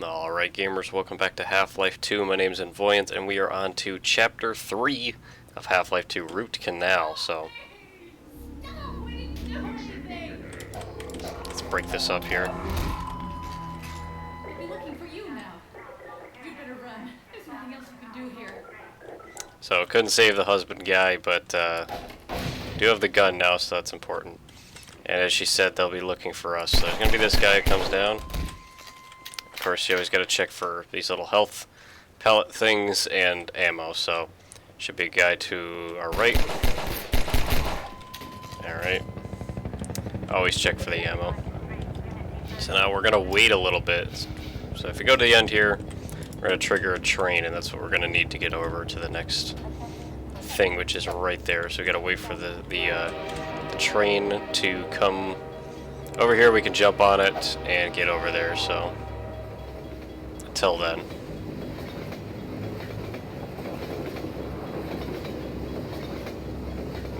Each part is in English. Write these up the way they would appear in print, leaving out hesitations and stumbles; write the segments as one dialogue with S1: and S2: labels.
S1: Alright gamers, welcome back to Half-Life 2. My name's Invoyant, and we are on to Chapter 3 of Half-Life 2, Route Canal. So, let's break this up here.
S2: We'll be looking for you now. You better run. There's nothing else you can do here.
S1: So, couldn't save the husband guy, but do have the gun now, so that's important. And as she said, they'll be looking for us. So, there's going to be this guy who comes down. Of course, you always got to check for these little health pellet things and ammo, so should be a guy to our right. Alright. Always check for the ammo. So now we're going to wait a little bit. So if we go to the end here, we're going to trigger a train, and that's what we're going to need to get over to the next thing, which is right there. So we got to wait for the train to come over here. We can jump on it and get over there, so until then.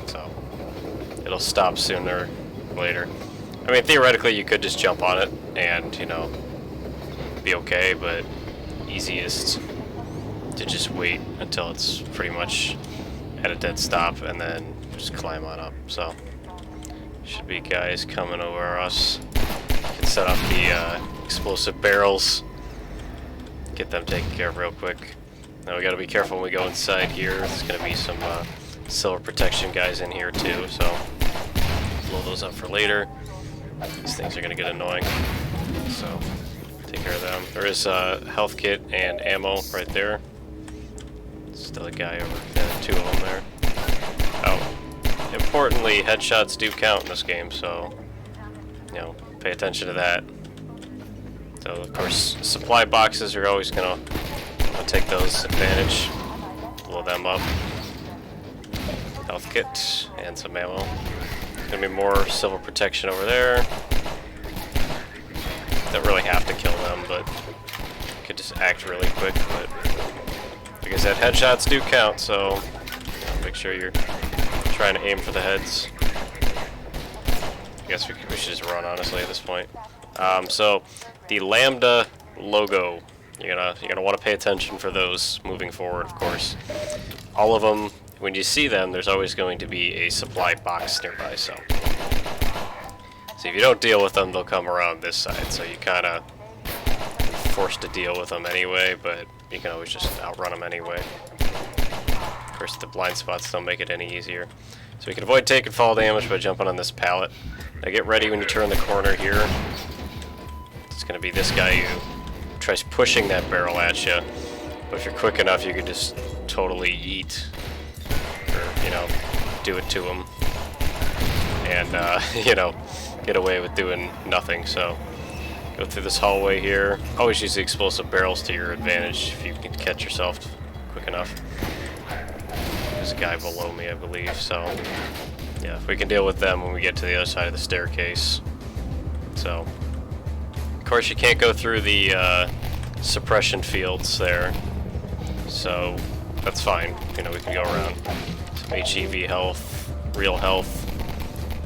S1: So it'll stop sooner or later. I mean, theoretically you could just jump on it and, you know, be okay, but easiest to just wait until it's pretty much at a dead stop and then just climb on up. So should be guys coming over us. Can set up the explosive barrels. Get them taken care of real quick. Now we gotta be careful when we go inside here. There's gonna be some silver protection guys in here too, so blow those up for later. These things are gonna get annoying, so take care of them. There is a health kit and ammo right there. Still a guy over there, two of them there. Oh, importantly, headshots do count in this game, so you know, pay attention to that. So of course, supply boxes are always gonna take those advantage. Blow them up. Health kit and some ammo. Gonna be more silver protection over there. Don't really have to kill them, but could just act really quick. But like I said, headshots do count, so make sure you're trying to aim for the heads. I guess we should just run, honestly, at this point. So the Lambda logo, you're gonna want to pay attention for those moving forward, of course. All of them, when you see them, there's always going to be a supply box nearby. So if you don't deal with them, they'll come around this side. So you kind of forced to deal with them anyway, but you can always just outrun them anyway. Of course, the blind spots don't make it any easier. So we can avoid taking fall damage by jumping on this pallet. Now get ready when you turn the corner here. It's going to be this guy who tries pushing that barrel at you. But if you're quick enough, you can just totally eat, or, you know, do it to him. And, you know, get away with doing nothing. So go through this hallway here. Always use the explosive barrels to your advantage if you can catch yourself quick enough. There's a guy below me, I believe, so yeah, we can deal with them when we get to the other side of the staircase. So of course you can't go through the suppression fields there, so that's fine. You know, we can go around. Some HEV health, real health.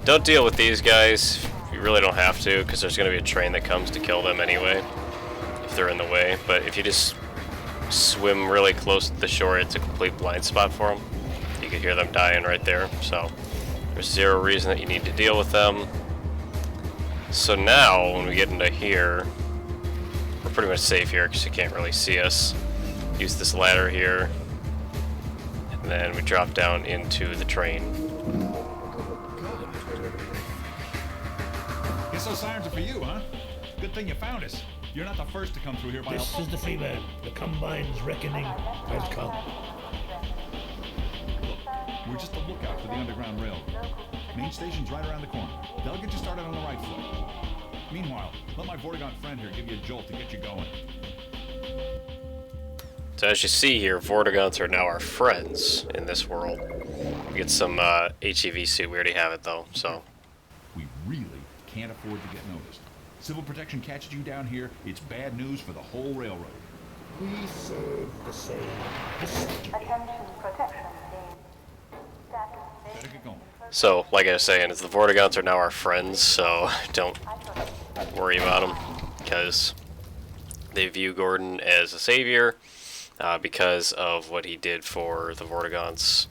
S1: Don't deal with these guys. You really don't have to, because there's going to be a train that comes to kill them anyway if they're in the way. But if you just swim really close to the shore, it's a complete blind spot for them. You can hear them dying right there, so there's zero reason that you need to deal with them. So now, when we get into here, we're pretty much safe here because you can't really see us. Use this ladder here, and then we drop down into the train.
S3: Guess those sirens are for you, huh? Good thing you found us. You're not the first to come through here by
S4: This is the Freeman. The Combine's reckoning has come.
S3: We're just a lookout for the Underground Railroad. Main station's right around the corner. They'll get you started on the right foot. Meanwhile, let my Vortigaunt friend here give you a jolt to get you going.
S1: So as you see here, Vortigaunts are now our friends in this world. We get some HEV suit. We already have it though, so.
S3: We really can't afford to get noticed. Civil protection catches you down here, it's bad news for the whole railroad.
S4: We serve the same.
S5: Attention protection team.
S3: Better get going.
S1: So, like I was saying, is the Vortigaunts are now our friends, so don't worry about them, because They view Gordon as a savior because of what he did for the Vortigaunts,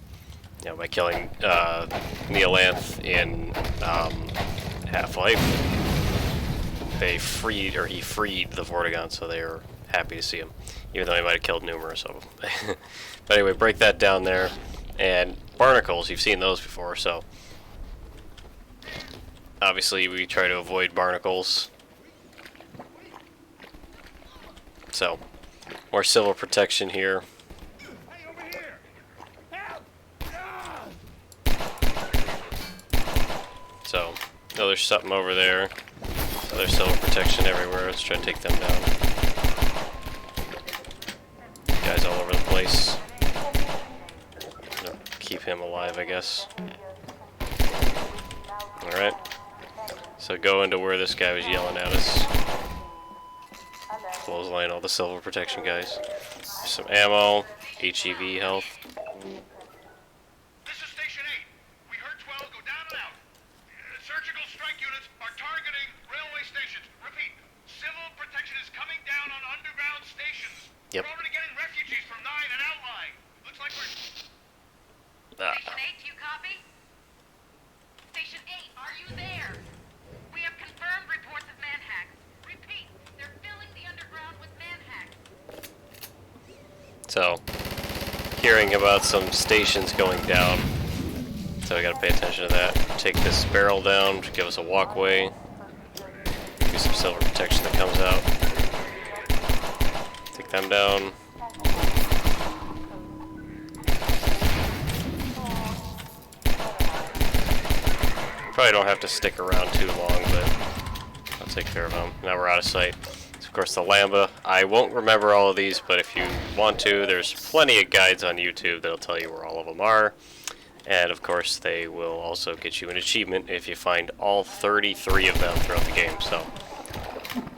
S1: you know, by killing Neolanth in Half-Life. He freed the Vortigaunts, so they were happy to see him, even though he might have killed numerous of them. But anyway, break that down there. And barnacles, you've seen those before, so obviously we try to avoid barnacles. So, more civil protection here.
S3: Hey, over here! Help!
S1: So, oh, there's something over there. So there's civil protection everywhere. Let's try to take them down. Guys all over the place. Gonna keep him alive, I guess. Alright. So go into where this guy was yelling at us. Clothesline all the silver protection guys. There's some ammo, HEV health.
S6: This is Station 8. We heard 12 go down and out. Surgical strike units are targeting railway stations. Repeat, civil protection is coming down on underground stations.
S1: Yep.
S6: We're already getting refugees from 9 and outlying. Looks like we're...
S7: Station 8, do you copy? Station 8, are you there? We have confirmed reports of manhacks. Repeat, they're filling the underground with manhacks.
S1: So, hearing about some stations going down. So we gotta pay attention to that. Take this barrel down to give us a walkway. Maybe some silver protection that comes out. Take them down. Probably don't have to stick around too long, but I'll take care of them. Now we're out of sight. So of course the Lambda. I won't remember all of these, but if you want to, there's plenty of guides on YouTube that'll tell you where all of them are. And of course they will also get you an achievement if you find all 33 of them throughout the game, so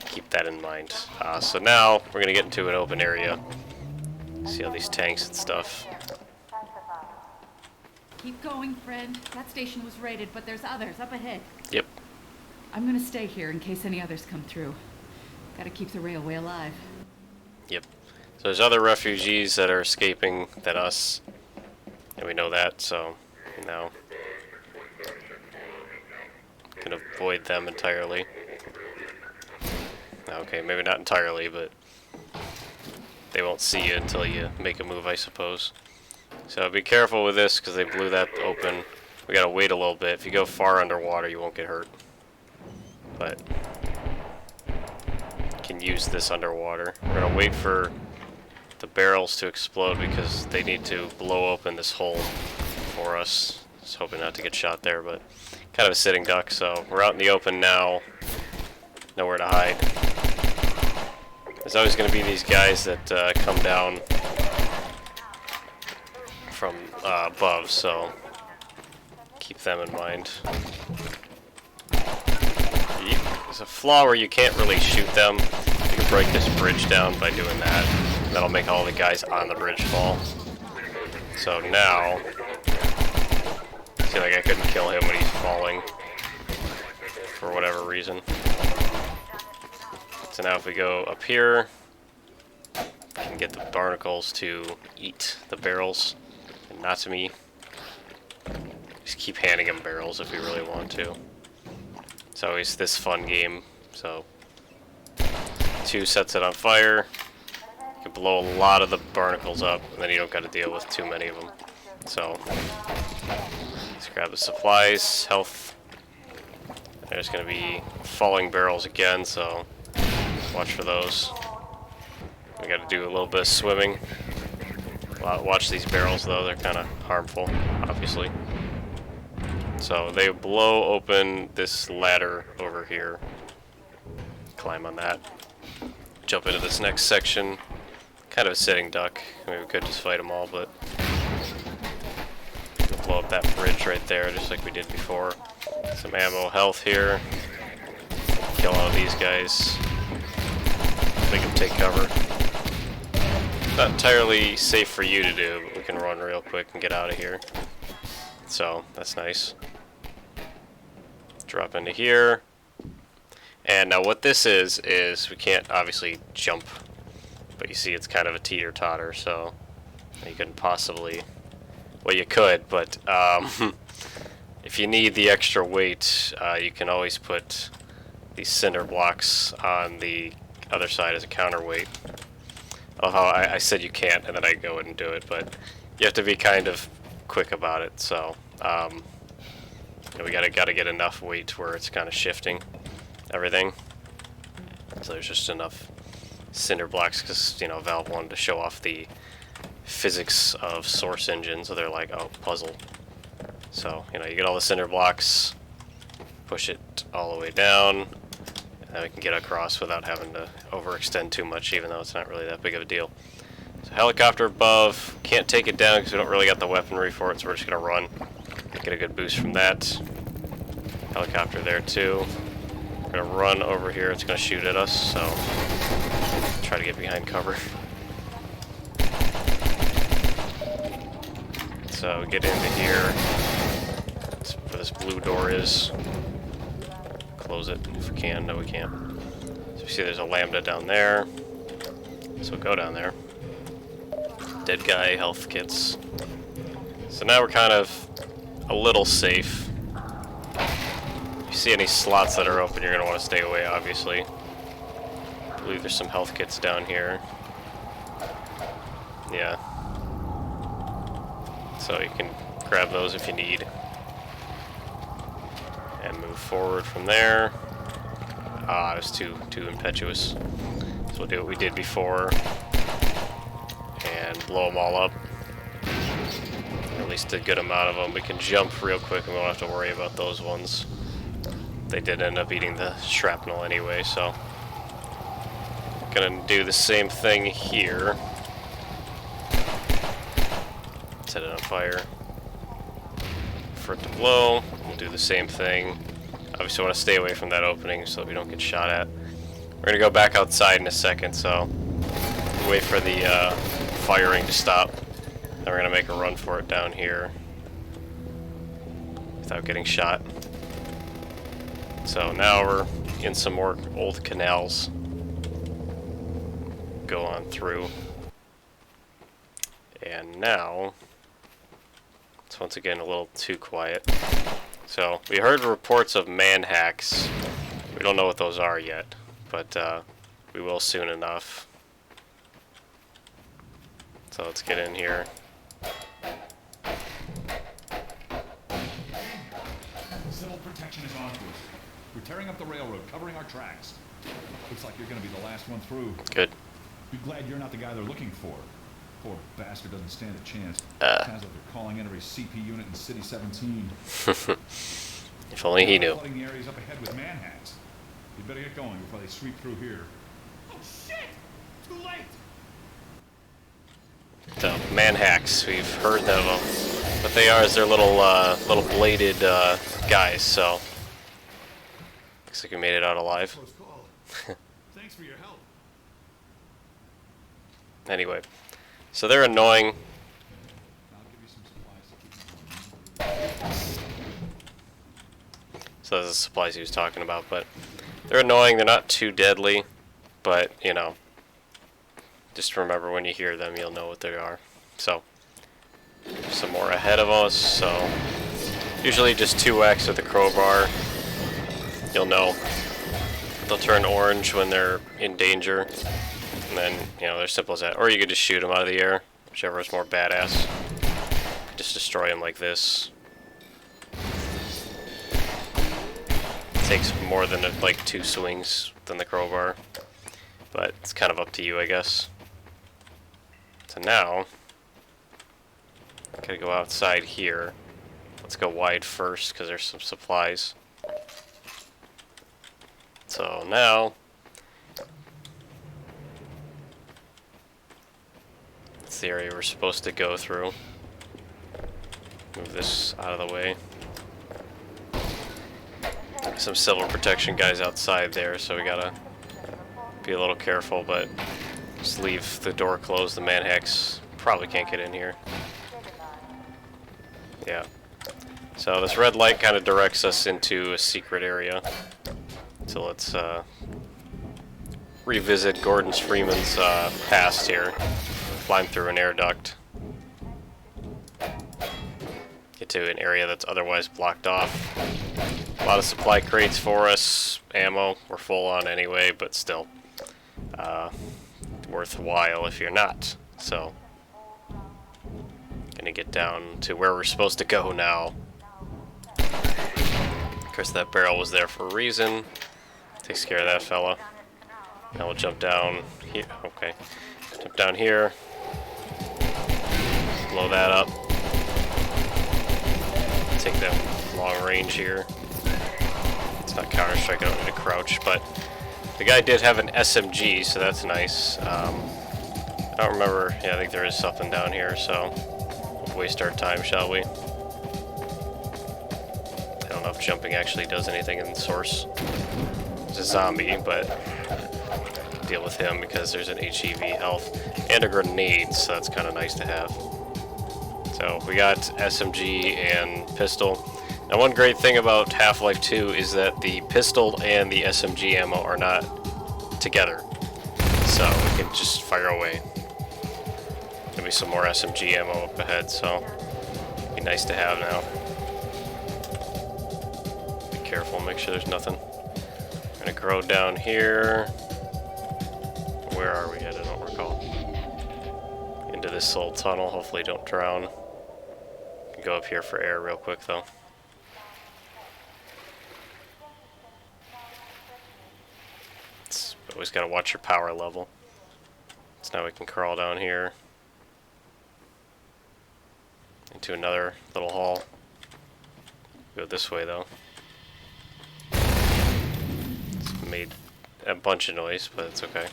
S1: keep that in mind. So now we're going to get into an open area. See all these tanks and stuff.
S2: Keep going, friend. That station was raided, but there's others up ahead.
S1: Yep.
S2: I'm gonna stay here in case any others come through. Gotta keep the railway alive.
S1: Yep. So there's other refugees that are escaping than us. And we know that, so now can avoid them entirely. Okay, maybe not entirely, but they won't see you until you make a move, I suppose. So be careful with this because they blew that open. We gotta wait a little bit. If you go far underwater, you won't get hurt. But you can use this underwater. We're gonna wait for the barrels to explode because they need to blow open this hole for us. Just hoping not to get shot there, but kind of a sitting duck. So we're out in the open now. Nowhere to hide. There's always going to be these guys that come down from above, so keep them in mind. There's a flaw where you can't really shoot them. You can break this bridge down by doing that. That'll make all the guys on the bridge fall. So now, I feel like I couldn't kill him when he's falling for whatever reason. So now if we go up here, we can get the barnacles to eat the barrels, and not to me. Just keep handing them barrels if we really want to. It's always this fun game, so 2 sets it on fire. You can blow a lot of the barnacles up, and then you don't got to deal with too many of them. So, let's grab the supplies, health. There's going to be falling barrels again, so watch for those. We got to do a little bit of swimming. Watch these barrels, though. They're kind of harmful, obviously. So they blow open this ladder over here. Climb on that. Jump into this next section. Kind of a sitting duck. I mean, we could just fight them all, but we'll blow up that bridge right there, just like we did before. Some ammo, health here. Kill all of these guys. Make them take cover. Not entirely safe for you to do, but we can run real quick and get out of here. So, that's nice. Drop into here. And now what this is we can't obviously jump, but you see it's kind of a teeter-totter, so you couldn't possibly, well, you could, but if you need the extra weight, you can always put these cinder blocks on the other side as a counterweight. Oh, how I said you can't, and then I go and do it, but you have to be kind of quick about it, so you know, we gotta get enough weight where it's kind of shifting everything. So there's just enough cinder blocks because, you know, Valve wanted to show off the physics of Source Engine, so they're like, oh, puzzle. So, you know, you get all the cinder blocks, push it all the way down, and then we can get across without having to overextend too much, even though it's not really that big of a deal. So helicopter above, can't take it down because we don't really got the weaponry for it, so we're just gonna run, get a good boost from that. Helicopter there too. We're gonna run over here, it's gonna shoot at us, so try to get behind cover. So get into here. That's where this blue door is. Close it if we can. No, we can't. So you see there's a lambda down there. So go down there. Dead guy, health kits. So now we're kind of a little safe. If you see any slots that are open, you're going to want to stay away, obviously. I believe there's some health kits down here. Yeah. So you can grab those if you need. And move forward from there. Ah, I was too impetuous. So we'll do what we did before. And blow them all up. Or at least a good amount of them. We can jump real quick and we won't have to worry about those ones. They did end up eating the shrapnel anyway, so. Gonna do the same thing here. Set it on fire. For it to blow, we'll do the same thing. Obviously, want to stay away from that opening so that we don't get shot at. We're gonna go back outside in a second, so wait for the firing to stop. Then we're gonna make a run for it down here without getting shot. So now we're in some more old canals. Go on through. And now, it's once again a little too quiet. So, we heard reports of man hacks. We don't know what those are yet, but we will soon enough. So let's get in here.
S3: Civil protection is on to us. We're tearing up the railroad, covering our tracks. Looks like you're going to be the last one through.
S1: Good.
S3: Be glad you're not the guy they're looking for. Poor bastard doesn't stand a chance. Sounds like they're calling in every CP unit in City 17.
S1: If only he knew.
S3: Flooding the areas up ahead with manhacks. You better get going before they sweep through here.
S6: Oh shit! Too late!
S1: So, man hacks, we've heard of them. What they are is they're little bladed guys, so. Looks like we made it out alive.
S3: Close call. Thanks for your help.
S1: Anyway, so they're annoying.
S3: I'll give you some supplies to keep you going.
S1: So those are the supplies he was talking about, but they're annoying. They're not too deadly, but, you know, just remember when you hear them, you'll know what they are. So, there's some more ahead of us, so usually just 2x with the crowbar. You'll know. They'll turn orange when they're in danger, and then, you know, they're simple as that. Or you could just shoot them out of the air, whichever is more badass. Just destroy them like this. Takes more than like 2 swings than the crowbar, but it's kind of up to you, I guess. So now, gotta go outside here. Let's go wide first because there's some supplies. So now, that's the area we're supposed to go through. Move this out of the way. Some civil protection guys outside there, so we gotta be a little careful, but just leave the door closed. The manhacks probably can't get in here. Yeah. So this red light kind of directs us into a secret area. So let's revisit Gordon's Freeman's past here. Climb through an air duct. Get to an area that's otherwise blocked off. A lot of supply crates for us. Ammo, we're full on anyway, but still. Worthwhile if you're not. So, gonna get down to where we're supposed to go now. Of course, that barrel was there for a reason. Takes care of that fella. Now we'll jump down here. Okay. Jump down here. Blow that up. Take that long range here. It's not Counter-Strike, I don't need to crouch, but the guy did have an SMG, so that's nice. I don't remember. Yeah, I think there is something down here, so we'll waste our time, shall we? I don't know if jumping actually does anything in the source. There's a zombie, but deal with him because there's an HEV health and a grenade, so that's kind of nice to have. So we got SMG and pistol. Now one great thing about Half-Life 2 is that the pistol and the SMG ammo are not together. So we can just fire away. There'll be some more SMG ammo up ahead, so be nice to have now. Be careful, make sure there's nothing. I'm gonna grow down here. Where are we at? I don't recall. Into this little tunnel, hopefully don't drown. Go up here for air real quick though. Always gotta watch your power level. So now we can crawl down here into another little hall. Go this way though. It's made a bunch of noise, but it's okay.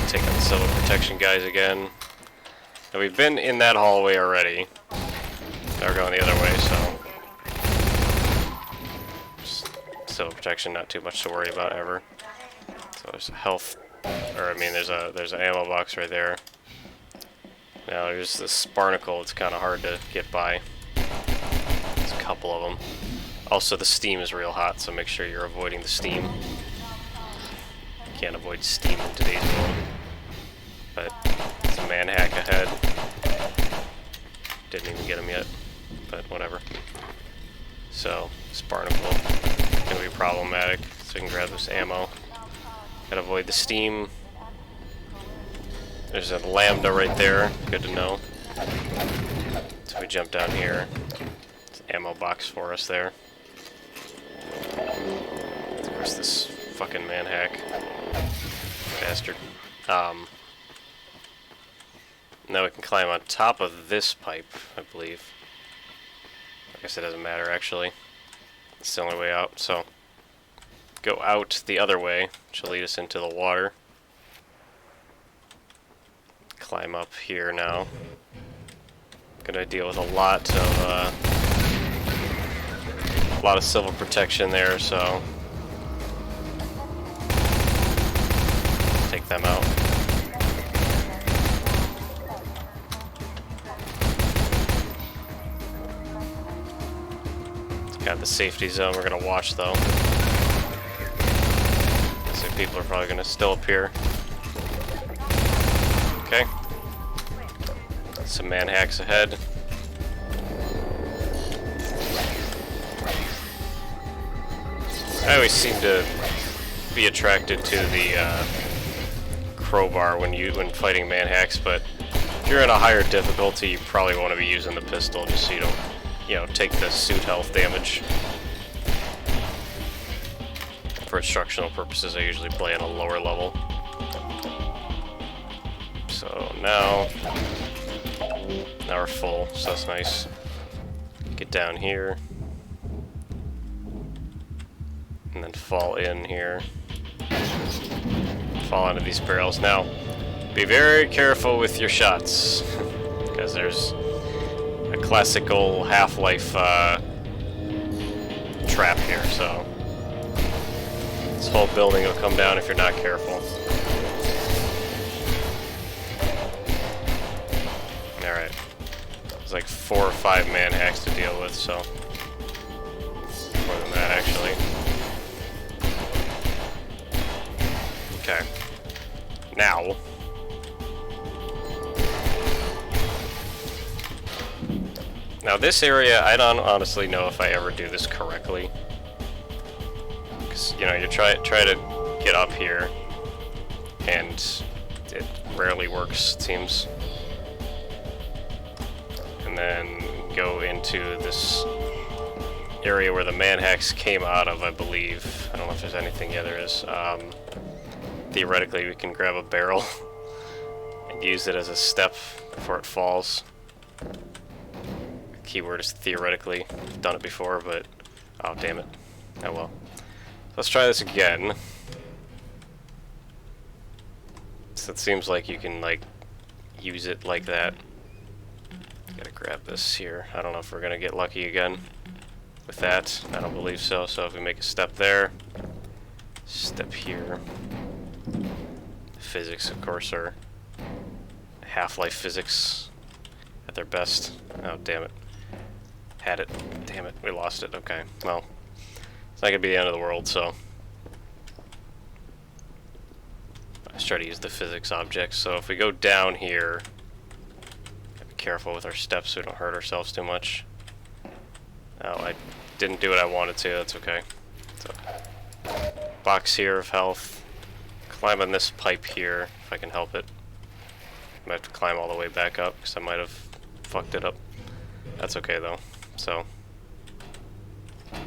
S1: Take on the civil protection guys again. Now we've been in that hallway already. Now we're going the other way, so just civil protection, not too much to worry about ever. So there's a health, or I mean, there's an ammo box right there. Now there's this barnacle. It's kind of hard to get by. There's a couple of them. Also, the steam is real hot, so make sure you're avoiding the steam. Can't avoid steam in today's world. But there's a man hack ahead. Didn't even get him yet, but whatever. So this barnacle is gonna be problematic. So we can grab this ammo. Gotta avoid the steam. There's a lambda right there. Good to know. So we jump down here. There's an ammo box for us there. Of course, this fucking man hack bastard. Now we can climb on top of this pipe, I believe. I guess it doesn't matter actually. It's the only way out. So go out the other way, which will lead us into the water. Climb up here now. Gonna deal with a lot of civil protection there, so take them out. Got the safety zone we're gonna watch though. So people are probably gonna still appear. Okay. Some man hacks ahead. I always seem to be attracted to the crowbar when fighting man hacks, but if you're in a higher difficulty, you probably want to be using the pistol just so you don't, take the suit health damage. For instructional purposes, I usually play on a lower level. So now we're full, so that's nice. Get down here. And then fall in here. Fall into these barrels. Now, be very careful with your shots, because there's a classical Half-Life trap here, so this whole building will come down if you're not careful. Alright. There's like 4 or 5 man hacks to deal with, so more than that actually. Ow. Now this area, I don't honestly know if I ever do this correctly. Because, you know, you try to get up here, and it rarely works, it seems. And then go into this area where the manhacks came out of, I believe. I don't know if there's anything. Yeah, there is. Theoretically, we can grab a barrel and use it as a step before it falls. Keyword is theoretically. I've done it before, but oh damn it. Oh well. Let's try this again. So it seems like you can like use it like that. Gotta grab this here. I don't know if we're gonna get lucky again with that. I don't believe so. So if we make a step there, step here. Physics, of course, are Half-Life physics at their best. Oh damn it. Had it. Damn it. We lost it. Okay. Well, it's not gonna be the end of the world, so let's try to use the physics objects. So if we go down here, gotta be careful with our steps so we don't hurt ourselves too much. Oh, I didn't do what I wanted to. That's okay. So, box here of health. Climb on this pipe here if I can help it. I might have to climb all the way back up because I might have fucked it up. That's okay though. So I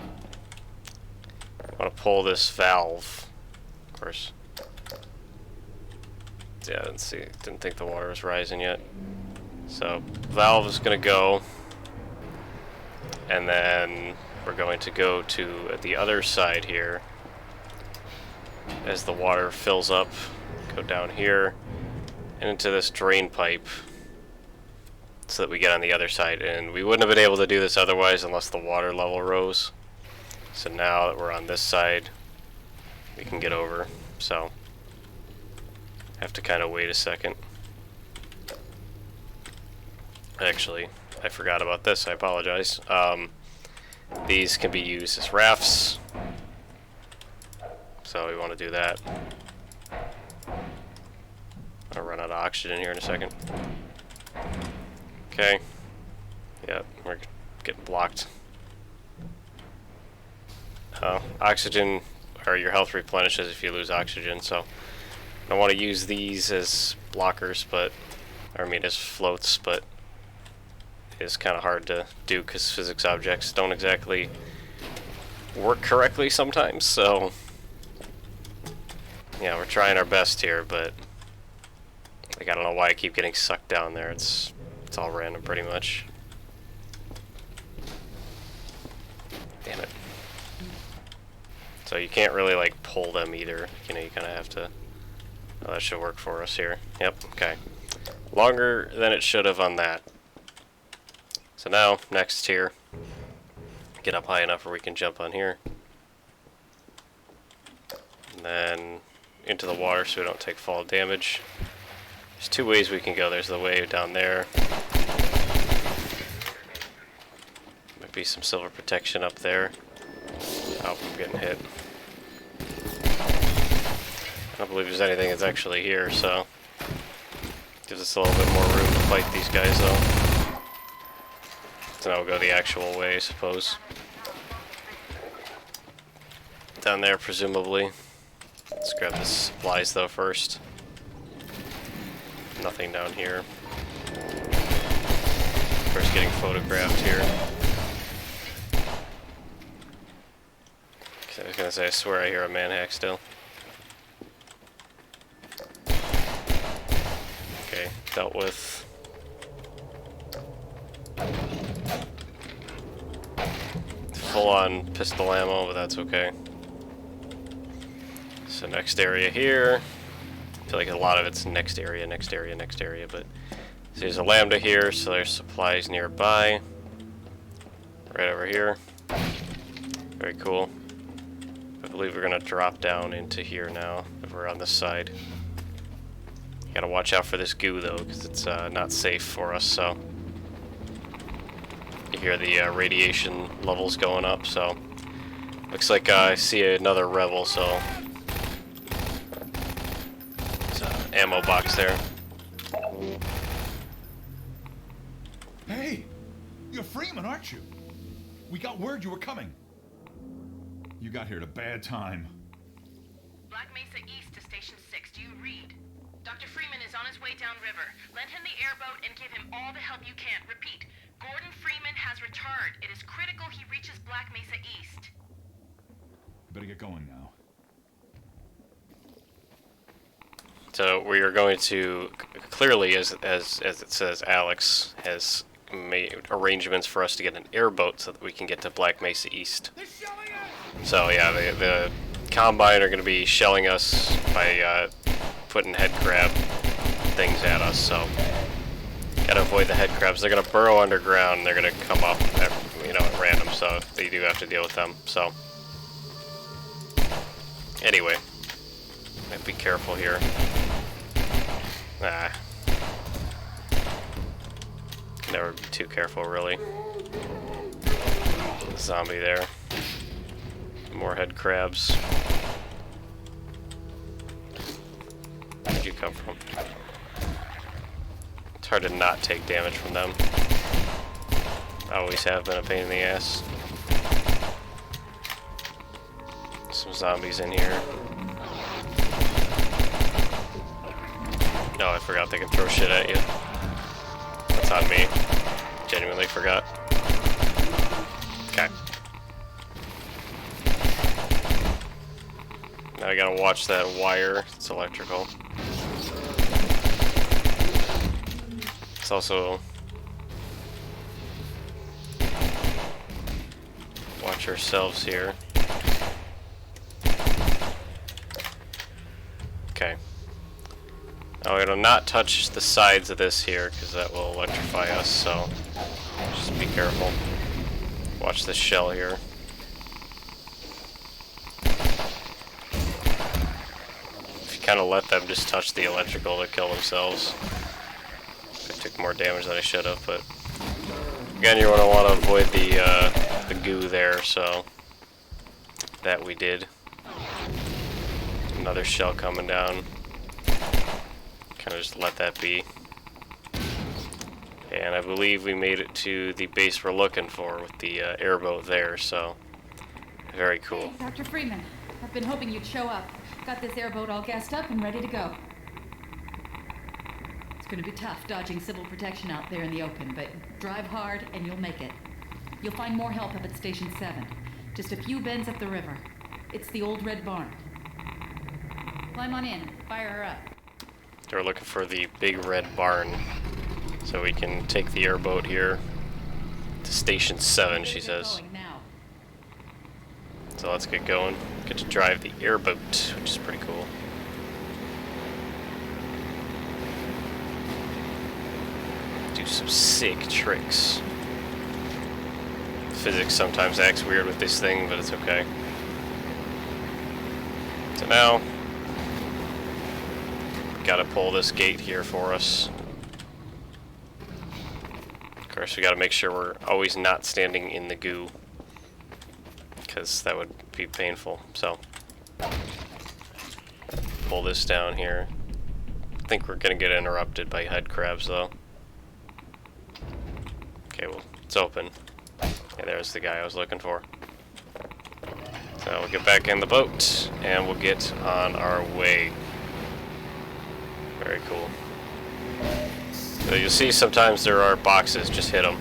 S1: want to pull this valve, of course. Yeah, let's see. Didn't think the water was rising yet. So valve is gonna go, and then we're going to go to the other side here. As the water fills up, go down here and into this drain pipe so that we get on the other side. And we wouldn't have been able to do this otherwise unless the water level rose. So now that we're on this side, we can get over. So I have to kind of wait a second. Actually, I forgot about this. I apologize. These can be used as rafts. So we want to do that. I'll run out of oxygen here in a second. Okay. Yeah, we're getting blocked. Oxygen, or your health replenishes if you lose oxygen, so I don't want to use these as blockers, but, or I mean as floats, but it's kind of hard to do because physics objects don't exactly work correctly sometimes, so yeah, we're trying our best here, but like I don't know why I keep getting sucked down there. It's all random pretty much. Damn it. So you can't really like pull them either. You know, you kind of have to. Oh, that should work for us here. Yep. Okay. Longer than it should have on that. So now next here, get up high enough where we can jump on here, and then into the water so we don't take fall damage. There's two ways we can go. There's the way down there. Might be some silver protection up there. Oh, I'm getting hit. I don't believe there's anything that's actually here, so gives us a little bit more room to fight these guys though. So now we'll go the actual way, I suppose. Down there, presumably. Let's grab the supplies though first. Nothing down here. First getting photographed here. Okay, I was gonna say, I swear I hear a manhack still. Okay, dealt with. Full on pistol ammo, but that's okay. So next area here. I feel like a lot of it's next area, but so there's a lambda here, so there's supplies nearby. Right over here. Very cool. I believe we're gonna drop down into here now if we're on this side. You gotta watch out for this goo though, because it's not safe for us, so you hear the radiation levels going up, so looks like I see another rebel, so ammo box there.
S3: Hey, you're Freeman, aren't you? We got word you were coming. You got here at a bad time.
S7: Black Mesa East to Station 6. Do you read? Dr. Freeman is on his way downriver. Lend him the airboat and give him all the help you can. Repeat, Gordon Freeman has returned. It is critical he reaches Black Mesa East.
S3: Better get going now.
S1: So we are going to clearly, as it says, Alex has made arrangements for us to get an airboat so that we can get to Black Mesa East. So yeah, the Combine are going to be shelling us by putting head crab things at us. So gotta avoid the head crabs. They're going to burrow underground. And they're going to come up, at, at random. So they do have to deal with them. So anyway, be careful here. Nah. Never be too careful, really. Zombie there. More head crabs. Where'd you come from? It's hard to not take damage from them. Always have been a pain in the ass. Some zombies in here. No, I forgot they can throw shit at you. That's on me. Genuinely forgot. Okay. Now I gotta watch that wire. It's electrical. It's also... watch ourselves here. Okay. Now we're gonna not touch the sides of this here because that will electrify us, so just be careful. Watch this shell here. If you kind of let them just touch the electrical, they'll kill themselves. I took more damage than I should have, but again, you want to avoid the goo there, so that we did. Another shell coming down. Kind of just let that be. And I believe we made it to the base we're looking for with the airboat there, so very cool.
S2: Hey, Dr. Freeman, I've been hoping you'd show up. Got this airboat all gassed up and ready to go. It's going to be tough dodging civil protection out there in the open, but drive hard and you'll make it. You'll find more help up at Station 7. Just a few bends up the river. It's the old red barn. Climb on in. Fire her up.
S1: We're looking for the big red barn so we can take the airboat here to Station 7, she says. So let's get going. Get to drive the airboat, which is pretty cool. Do some sick tricks. Physics sometimes acts weird with this thing, but it's okay. So now, gotta pull this gate here for us. Of course, we gotta make sure we're always not standing in the goo, because that would be painful. So, pull this down here. I think we're gonna get interrupted by head crabs, though. Okay, well, it's open. Yeah, there's the guy I was looking for. So we'll get back in the boat, and we'll get on our way. Very cool. So you'll see sometimes there are boxes, just hit them.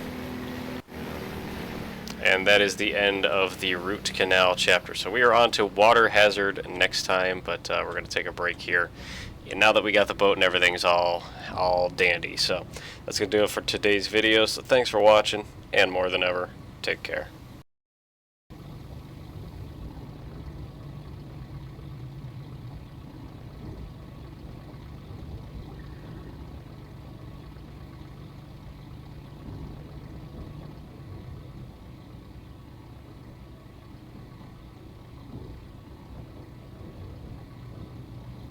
S1: And that is the end of the Root Canal chapter. So we are on to Water Hazard next time, but we're going to take a break here. And now that we got the boat and everything's all dandy. So that's going to do it for today's video. So thanks for watching, and more than ever, take care.